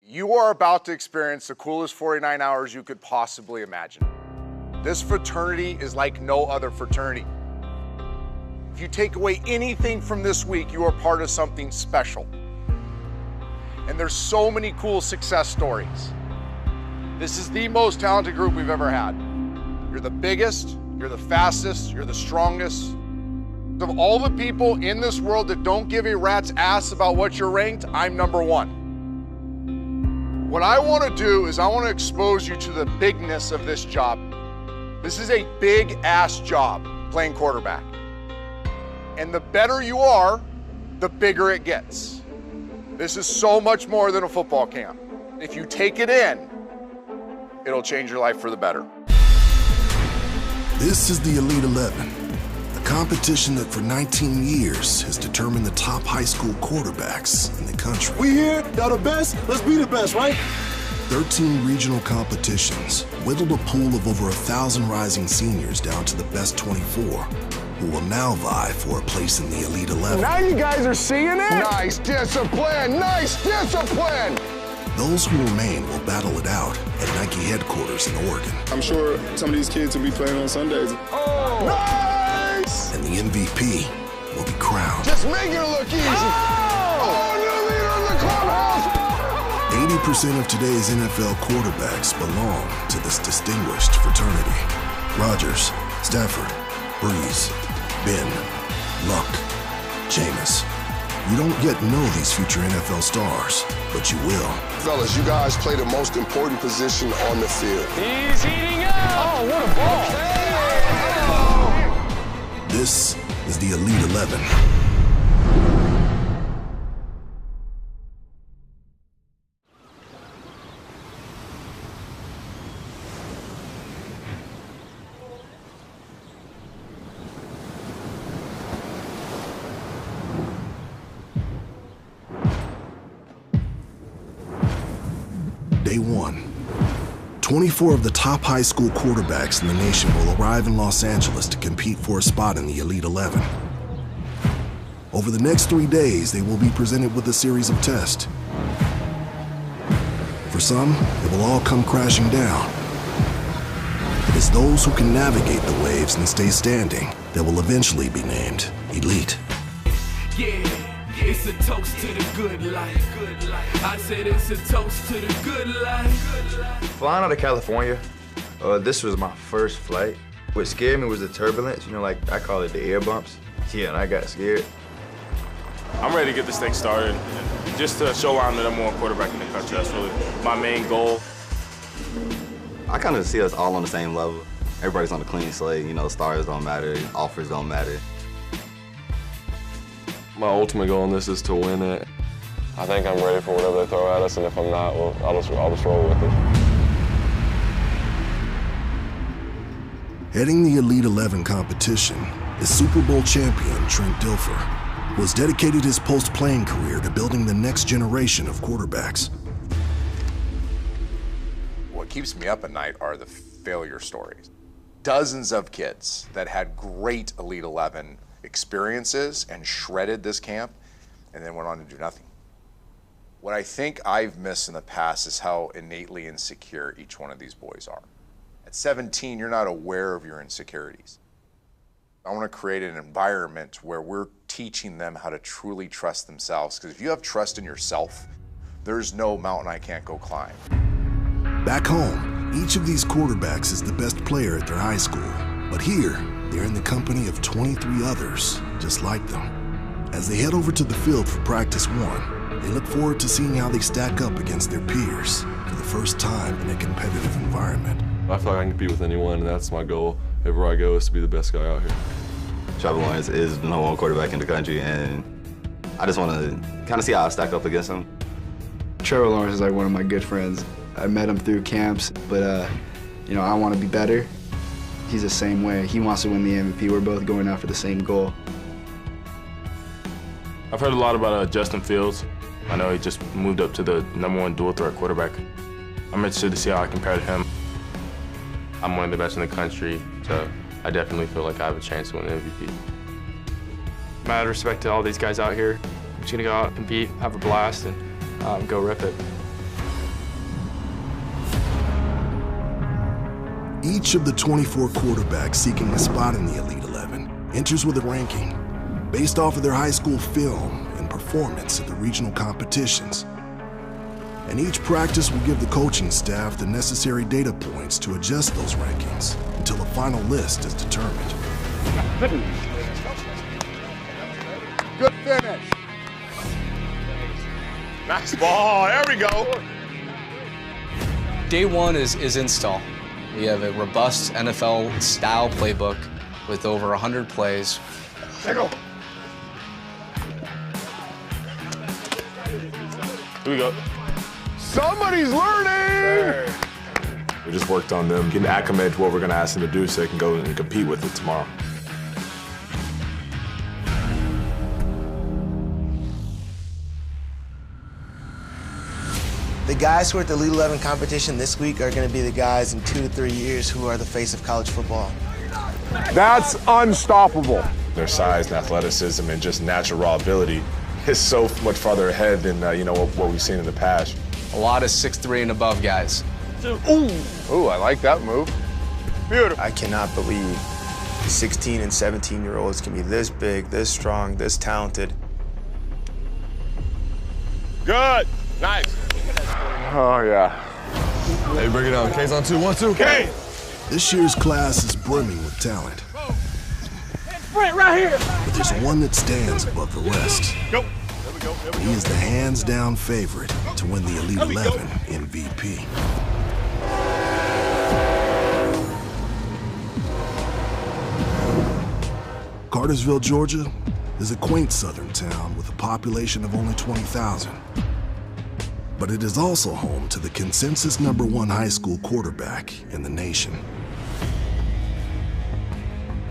You are about to experience the coolest 49 hours you could possibly imagine. This fraternity is like no other fraternity. If you take away anything from this week, you are part of something special. And there's so many cool success stories. This is the most talented group we've ever had. You're the biggest, you're the fastest, you're the strongest. Of all the people in this world that don't give a rat's ass about what you're ranked, I'm number one. What I want to do is I want to expose you to the bigness of this job. This is a big ass job, playing quarterback. And the better you are, the bigger it gets. This is so much more than a football camp. If you take it in, it'll change your life for the better. This is the Elite 11, a competition that for 19 years has determined the top high school quarterbacks in the country. We here, y'all the best, let's be the best, right? 13 regional competitions whittled a pool of over 1,000 rising seniors down to the best 24, who will now vie for a place in the Elite 11. Now you guys are seeing it? Nice discipline, nice discipline! Those who remain will battle it out at Nike headquarters in Oregon. I'm sure some of these kids will be playing on Sundays. Oh, nice! And the MVP will be crowned. Just make it look easy. Oh, new leader in the clubhouse! 80% of today's NFL quarterbacks belong to this distinguished fraternity. Rodgers, Stafford, Breeze, Ben, Luck, Jameis. You don't yet know these future NFL stars, but you will. Fellas, you guys play the most important position on the field. He's heating up! Oh, what a ball! This is the Elite 11. Day one. 24 of the top high school quarterbacks in the nation will arrive in Los Angeles to compete for a spot in the Elite 11. Over the next 3 days, they will be presented with a series of tests. For some, it will all come crashing down. It is those who can navigate the waves and stay standing that will eventually be named Elite. Yeah. It's a toast to the good life. I said it's a toast to the good life. Flying out of California, this was my first flight. What scared me was the turbulence, like I call it the air bumps. Yeah, and I got scared. I'm ready to get this thing started, just to show I'm the #1 quarterback in the country. That's really my main goal. I kind of see us all on the same level. Everybody's on a clean slate, stars don't matter, offers don't matter. My ultimate goal in this is to win it. I think I'm ready for whatever they throw at us, and if I'm not, well, I'll just roll with it. Heading the Elite 11 competition is Super Bowl champion Trent Dilfer, who has dedicated his post-playing career to building the next generation of quarterbacks. What keeps me up at night are the failure stories. Dozens of kids that had great Elite 11 experiences and shredded this camp and then went on to do nothing. What I think I've missed in the past is how innately insecure each one of these boys are. At 17, you're not aware of your insecurities. I want to create an environment where we're teaching them how to truly trust themselves, because if you have trust in yourself, there's no mountain I can't go climb. Back home, each of these quarterbacks is the best player at their high school, but here, they're in the company of 23 others just like them. As they head over to the field for practice one, they look forward to seeing how they stack up against their peers for the first time in a competitive environment. I feel like I can compete with anyone, and that's my goal. Everywhere I go is to be the best guy out here. Trevor Lawrence is the #1 quarterback in the country, and I just want to kind of see how I stack up against him. Trevor Lawrence is like one of my good friends. I met him through camps, but I want to be better. He's the same way. He wants to win the MVP. We're both going after the same goal. I've heard a lot about Justin Fields. I know he just moved up to the #1 dual threat quarterback. I'm interested to see how I compare to him. I'm one of the best in the country, so I definitely feel like I have a chance to win the MVP. Mad respect to all these guys out here. I'm just gonna go out and compete, have a blast, and go rip it. Each of the 24 quarterbacks seeking a spot in the Elite 11 enters with a ranking based off of their high school film and performance at the regional competitions. And each practice will give the coaching staff the necessary data points to adjust those rankings until a final list is determined. Good finish. Nice ball. There we go. Day one is install. We have a robust NFL-style playbook with over 100 plays. There go. Here we go. Somebody's learning! We just worked on them getting acclimated to what we're going to ask them to do so they can go and compete with it tomorrow. The guys who are at the Elite 11 competition this week are going to be the guys in 2 to 3 years who are the face of college football. That's unstoppable. Their size and athleticism and just natural raw ability is so much farther ahead than what we've seen in the past. A lot of 6'3" and above guys. Ooh, I like that move. Beautiful. I cannot believe 16 and 17-year-olds can be this big, this strong, this talented. Good. Nice. Oh, yeah. Hey, bring it on. K's on 2, 1, 2. K. This year's class is brimming with talent. Sprint right here. But there's one that stands above the rest. Go. He is the hands-down favorite to win the Elite 11 MVP. Cartersville, Georgia is a quaint southern town with a population of only 20,000. But it is also home to the consensus #1 high school quarterback in the nation.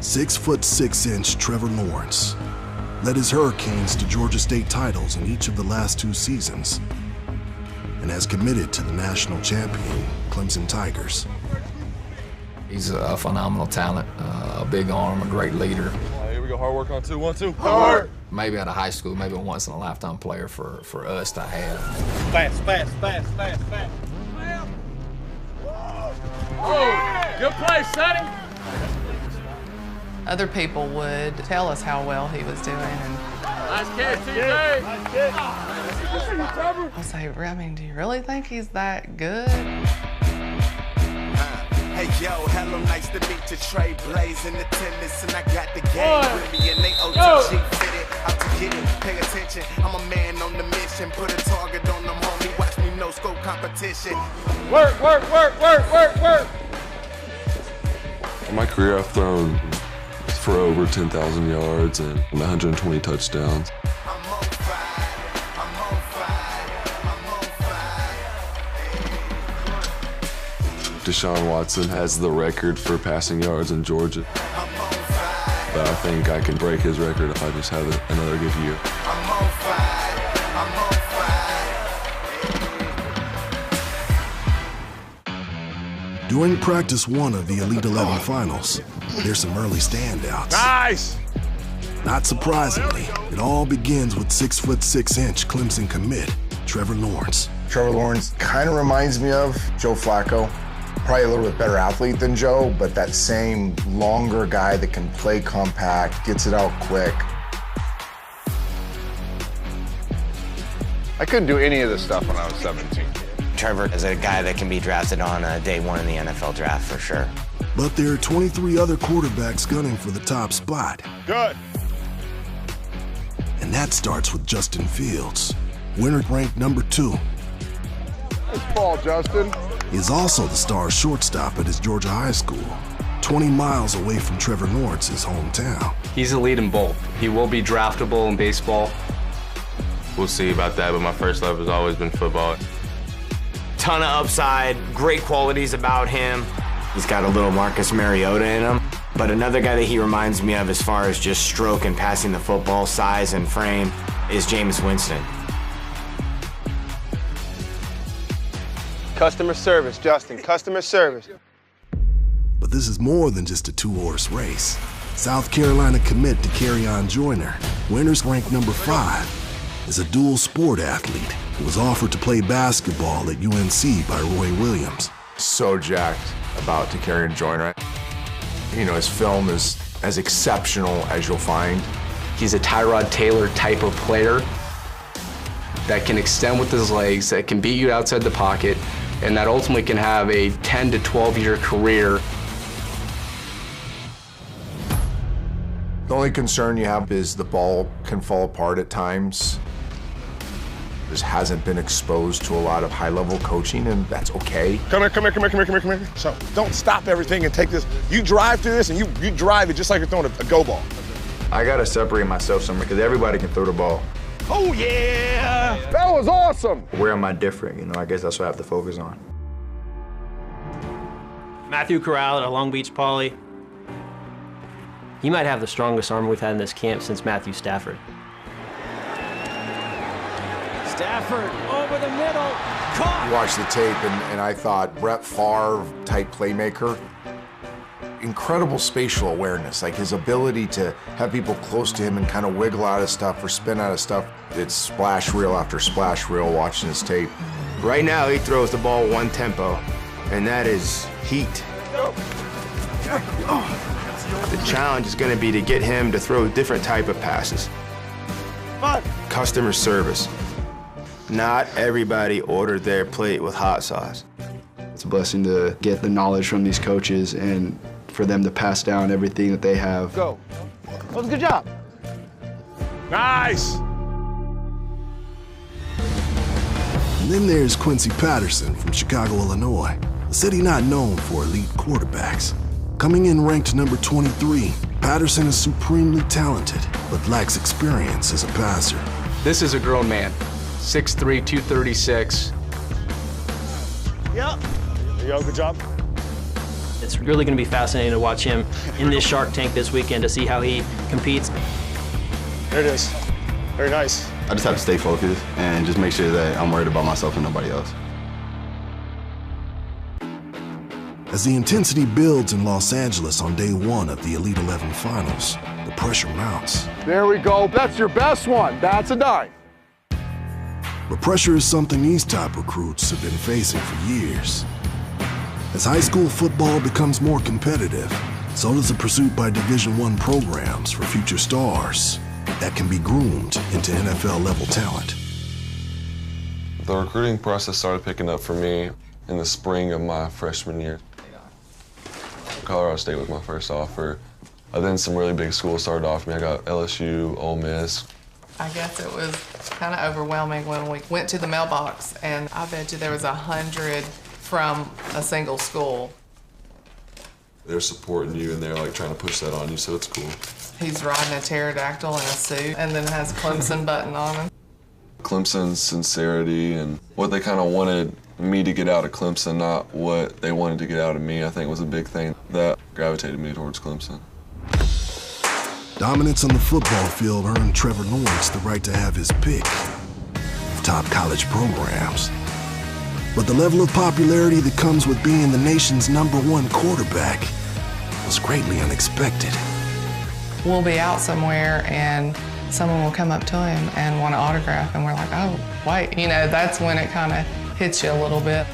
6'6" Trevor Lawrence led his Hurricanes to Georgia State titles in each of the last 2 seasons and has committed to the national champion Clemson Tigers. He's a phenomenal talent, a big arm, a great leader. Here we go. Hard work on 2, 1, 2. Hard. Maybe out of high school, maybe a once-in-a-lifetime player for us to have. Fast. Oh, good play, Sonny. Other people would tell us how well he was doing, and Nice catch, TJ. Nice catch. I was like, I mean, do you really think he's that good? Hey yo, hello, nice to meet you. Trey Blaze in the tennis, and I got the game with me, and they OTG fitted. Out to get it, pay attention. I'm a man on the mission. Put a target on them, homie. Watch me no scope competition. Work. In my career, I've thrown for over 10,000 yards and 120 touchdowns. Deshaun Watson has the record for passing yards in Georgia. But I think I can break his record if I just have another good year. During practice 1 of the Elite 11 finals, there's some early standouts. Nice! Not surprisingly, it all begins with 6'6" Clemson commit, Trevor Lawrence. Trevor Lawrence kind of reminds me of Joe Flacco. Probably a little bit better athlete than Joe, but that same longer guy that can play compact, gets it out quick. I couldn't do any of this stuff when I was 17. Trevor is a guy that can be drafted on day 1 in the NFL draft for sure. But there are 23 other quarterbacks gunning for the top spot. Good. And that starts with Justin Fields, winner ranked #2. Nice ball, Justin. He is also the star shortstop at his Georgia high school, 20 miles away from Trevor Lawrence's hometown. He's elite in both. He will be draftable in baseball. We'll see about that, but my first love has always been football. Ton of upside, great qualities about him. He's got a little Marcus Mariota in him. But another guy that he reminds me of as far as just stroke and passing the football, size and frame, is Jameis Winston. Customer service, Justin, customer service. But this is more than just a 2-horse race. South Carolina commit Dakereon Joyner, winners ranked #5, is a dual sport athlete who was offered to play basketball at UNC by Roy Williams. So jacked about Takarian Joyner. You know, his film is as exceptional as you'll find. He's a Tyrod Taylor type of player that can extend with his legs, that can beat you outside the pocket, and that ultimately can have a 10 to 12-year career. The only concern you have is the ball can fall apart at times. Just hasn't been exposed to a lot of high-level coaching, and that's okay. Come here. So don't stop everything and take this. You drive through this, and you drive it just like you're throwing a go ball. I gotta separate myself somewhere because everybody can throw the ball. Oh, yeah! That was awesome! Where am I different? You know, I guess that's what I have to focus on. Matthew Corral at Long Beach Poly. He might have the strongest arm we've had in this camp since Matthew Stafford. Stafford over the middle, caught. Watched the tape, and I thought Brett Favre type playmaker. Incredible spatial awareness, like his ability to have people close to him and kind of wiggle out of stuff or spin out of stuff. It's splash reel after splash reel watching his tape. Right now, he throws the ball one tempo, and that is heat. The challenge is going to be to get him to throw different type of passes. Customer service. Not everybody ordered their plate with hot sauce. It's a blessing to get the knowledge from these coaches and for them to pass down everything that they have. Go. That was a good job. Nice. And then there's Quincy Patterson from Chicago, Illinois, a city not known for elite quarterbacks. Coming in ranked number 23, Patterson is supremely talented, but lacks experience as a passer. This is a grown man, 6'3", 236. Yep. There you go, good job. It's really going to be fascinating to watch him in this Shark Tank this weekend to see how he competes. There it is. Very nice. I just have to stay focused and just make sure that I'm worried about myself and nobody else. As the intensity builds in Los Angeles on day one of the Elite 11 finals, the pressure mounts. There we go. That's your best one. That's a dime. But pressure is something these top recruits have been facing for years. As high school football becomes more competitive, so does the pursuit by Division I programs for future stars that can be groomed into NFL-level talent. The recruiting process started picking up for me in the spring of my freshman year. Colorado State was my first offer. Then some really big schools started offering me. I got LSU, Ole Miss. I guess it was kind of overwhelming when we went to the mailbox, and I bet you there was 100 from a single school. They're supporting you and they're like trying to push that on you, so it's cool. He's riding a pterodactyl in a suit and then has Clemson button on him. Clemson's sincerity and what they kind of wanted me to get out of Clemson, not what they wanted to get out of me, I think was a big thing that gravitated me towards Clemson. Dominance on the football field earned Trevor Lawrence the right to have his pick of top college programs. But the level of popularity that comes with being the nation's #1 quarterback was greatly unexpected. We'll be out somewhere and someone will come up to him and want an autograph, and we're like, oh, wait. You know, that's when it kind of hits you a little bit.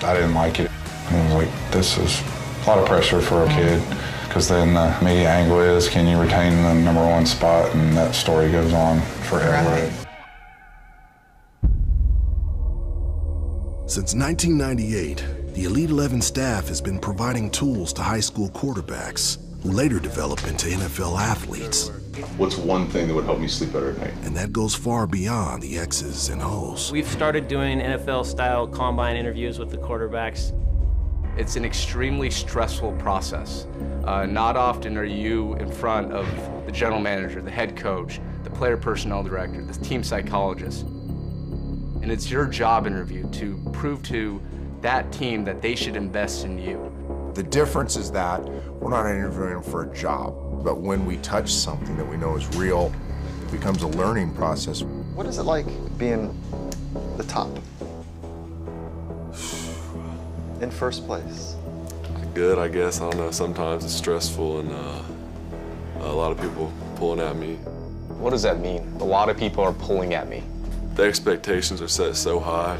I didn't like it. I was like, this is a lot of pressure for a kid. Because then the media angle is, can you retain the #1 spot? And that story goes on forever. Right. Since 1998, the Elite 11 staff has been providing tools to high school quarterbacks who later develop into NFL athletes. What's one thing that would help me sleep better at night? And that goes far beyond the X's and O's. We've started doing NFL-style combine interviews with the quarterbacks. It's an extremely stressful process. Not often are you in front of the general manager, the head coach, the player personnel director, the team psychologist. And it's your job interview to prove to that team that they should invest in you. The difference is that we're not interviewing for a job, but when we touch something that we know is real, it becomes a learning process. What is it like being the top? In first place? Good, I guess. I don't know. Sometimes it's stressful and a lot of people pulling at me. What does that mean? A lot of people are pulling at me. The expectations are set so high.